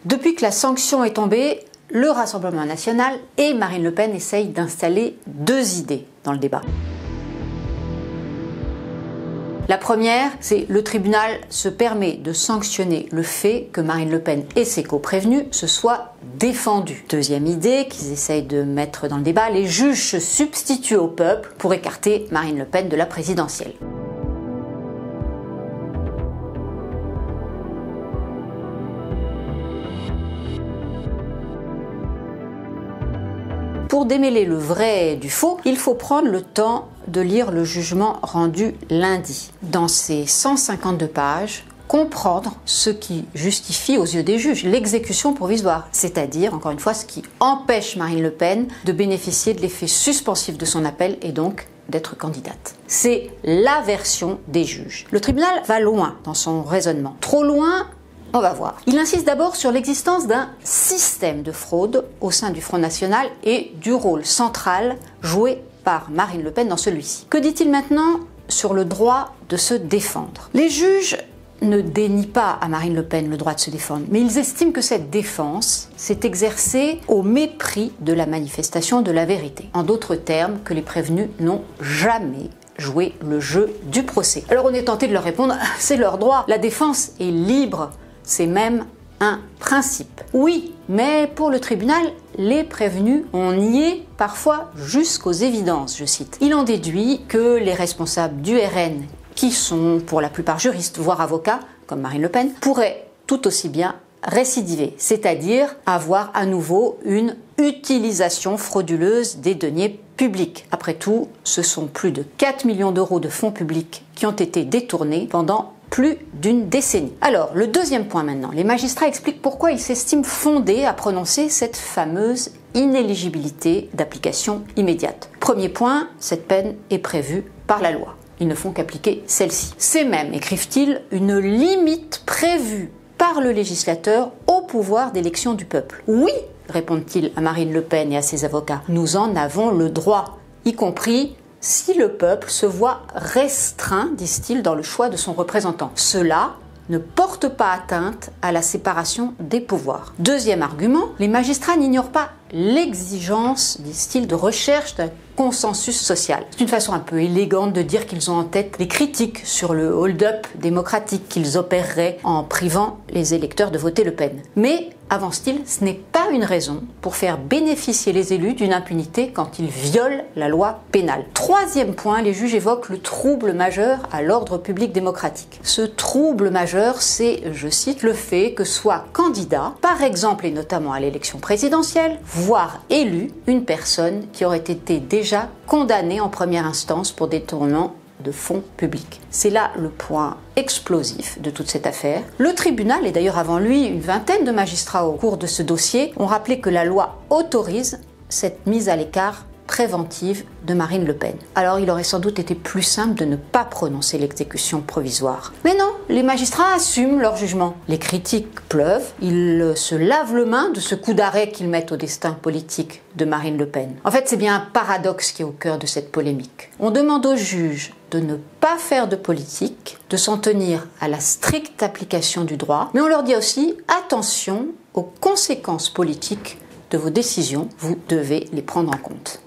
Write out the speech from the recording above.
Depuis que la sanction est tombée, le Rassemblement national et Marine Le Pen essayent d'installer deux idées dans le débat. La première, c'est le tribunal se permet de sanctionner le fait que Marine Le Pen et ses co-prévenus se soient défendus. Deuxième idée qu'ils essayent de mettre dans le débat, les juges se substituent au peuple pour écarter Marine Le Pen de la présidentielle. Pour démêler le vrai du faux, il faut prendre le temps de lire le jugement rendu lundi. Dans ces 152 pages, comprendre ce qui justifie aux yeux des juges l'exécution provisoire, c'est-à-dire, encore une fois, ce qui empêche Marine Le Pen de bénéficier de l'effet suspensif de son appel et donc d'être candidate. C'est la version des juges. Le tribunal va loin dans son raisonnement. Trop loin. On va voir. Il insiste d'abord sur l'existence d'un système de fraude au sein du Front National et du rôle central joué par Marine Le Pen dans celui-ci. Que dit-il maintenant sur le droit de se défendre? Les juges ne dénient pas à Marine Le Pen le droit de se défendre, mais ils estiment que cette défense s'est exercée au mépris de la manifestation de la vérité. En d'autres termes, que les prévenus n'ont jamais joué le jeu du procès. Alors on est tenté de leur répondre, c'est leur droit. La défense est libre. C'est même un principe. Oui, mais pour le tribunal, les prévenus ont nié parfois jusqu'aux évidences, je cite. Il en déduit que les responsables du RN, qui sont pour la plupart juristes, voire avocats, comme Marine Le Pen, pourraient tout aussi bien récidiver, c'est-à-dire avoir à nouveau une utilisation frauduleuse des deniers publics. Après tout, ce sont plus de 4 millions d'euros de fonds publics qui ont été détournés pendant plus d'une décennie. Alors, le deuxième point maintenant. Les magistrats expliquent pourquoi ils s'estiment fondés à prononcer cette fameuse inéligibilité d'application immédiate. Premier point, cette peine est prévue par la loi. Ils ne font qu'appliquer celle-ci. C'est même, écrivent-ils, une limite prévue par le législateur au pouvoir d'élection du peuple. Oui, répondent-ils à Marine Le Pen et à ses avocats, nous en avons le droit, y compris si le peuple se voit restreint, disent-ils, dans le choix de son représentant. Cela ne porte pas atteinte à la séparation des pouvoirs. Deuxième argument, les magistrats n'ignorent pas l'exigence, disent-ils, de recherche d'un consensus social. C'est une façon un peu élégante de dire qu'ils ont en tête les critiques sur le hold-up démocratique qu'ils opéreraient en privant les électeurs de voter Le Pen. Mais, avance-t-il, ce n'est pas une raison pour faire bénéficier les élus d'une impunité quand ils violent la loi pénale. Troisième point, les juges évoquent le trouble majeur à l'ordre public démocratique. Ce trouble majeur, c'est, je cite, le fait que soit candidat, par exemple et notamment à l'élection présidentielle, voire élu, une personne qui aurait été déjà condamnée en première instance pour détournement de fonds publics. C'est là le point explosif de toute cette affaire. Le tribunal, et d'ailleurs avant lui une vingtaine de magistrats au cours de ce dossier, ont rappelé que la loi autorise cette mise à l'écart préventive de Marine Le Pen. Alors il aurait sans doute été plus simple de ne pas prononcer l'exécution provisoire. Mais non, les magistrats assument leur jugement. Les critiques pleuvent, ils se lavent les mains de ce coup d'arrêt qu'ils mettent au destin politique de Marine Le Pen. En fait, c'est bien un paradoxe qui est au cœur de cette polémique. On demande aux juges de ne pas faire de politique, de s'en tenir à la stricte application du droit, mais on leur dit aussi attention aux conséquences politiques de vos décisions, vous devez les prendre en compte.